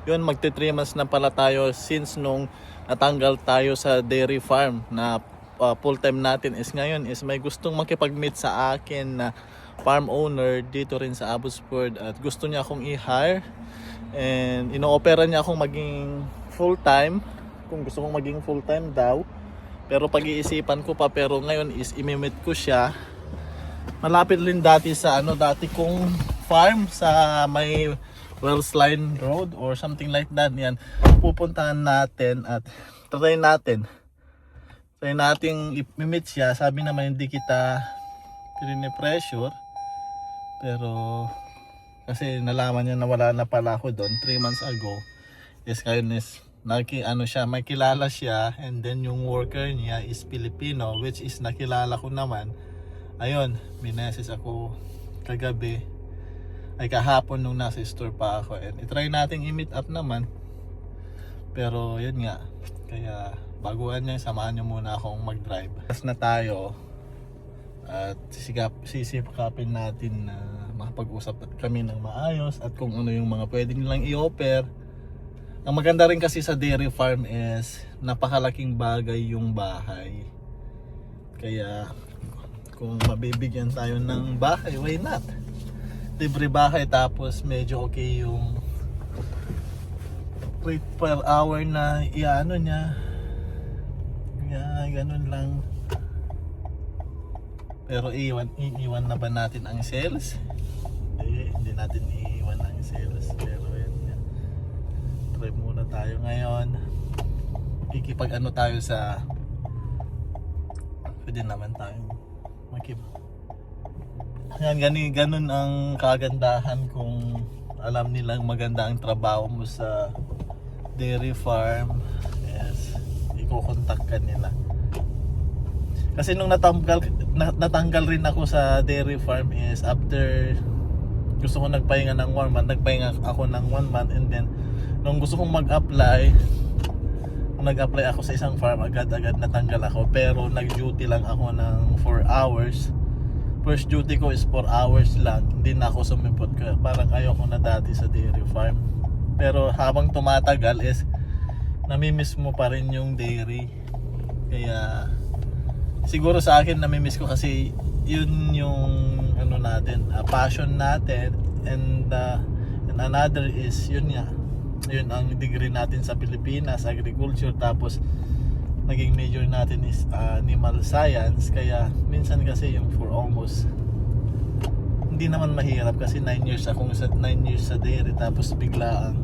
Yun, magti 3 months na pala tayo since nung natanggal tayo sa dairy farm na full time natin. Is ngayon is may gustong makipag-meet sa akin na farm owner dito rin sa Abbotsford at gusto niya akong i-hire and ino-opera niya akong maging full time, kung gusto kong maging full time daw. Pero pag-iisipan ko pa, pero ngayon is imimit ko siya. Malapit rin dati sa dati kong farm sa may Wellsline Road or something like that. Yan, pupuntahan natin at try natin i-meet siya. Sabi naman hindi kita pressure, pero kasi nalaman niya na wala na pala ako doon 3 months ago. Yes, ngayon is may kilala siya, and then yung worker niya is Filipino, which is nakilala ko naman. Ayun, minesis ako kagabi, ay kahapon nung nasa store pa ako, and itry nating i-meet up naman. Pero yun nga, kaya baguhan niya, samahan niyo muna akong mag-drive. Tapos na tayo at sisikapin natin na makapag-usap at kami ng maayos at kung ano yung mga pwede nilang i-offer. Ang maganda rin kasi sa dairy farm is napakalaking bagay yung bahay. Kaya kung mabibigyan tayo ng bahay, why not? Libre bahay, tapos medyo okay yung rate per hour na iano niya. Kaya ganun lang. Pero iiwan na ba natin ang sales? Hindi natin iiwan ang sales. Pero try muna tayo ngayon. Tayo sa pwede naman tayong ganun ang kagandahan kung alam nilang maganda ang trabaho mo sa dairy farm. Yes, iko-contact ka nila. Kasi nung natanggal rin ako sa dairy farm is after gusto ko nagpahinga ng 1 month, nagpahinga ako ng 1 month, and then nung gusto kong nag-apply ako sa isang farm, agad-agad natanggal ako. Pero nag-duty lang ako ng 4 hours. First duty ko is 4 hours lang. Hindi na ako sumipot ko. Parang ayoko na dati sa dairy farm. Pero habang tumatagal is namimiss mo pa rin yung dairy. Kaya siguro sa akin namimiss ko kasi yun yung passion natin. And another is yun ang degree natin sa Pilipinas, agriculture, tapos naging major natin is animal science. Kaya minsan kasi yung for almost hindi naman mahirap kasi 9 years sa dairy, tapos biglaan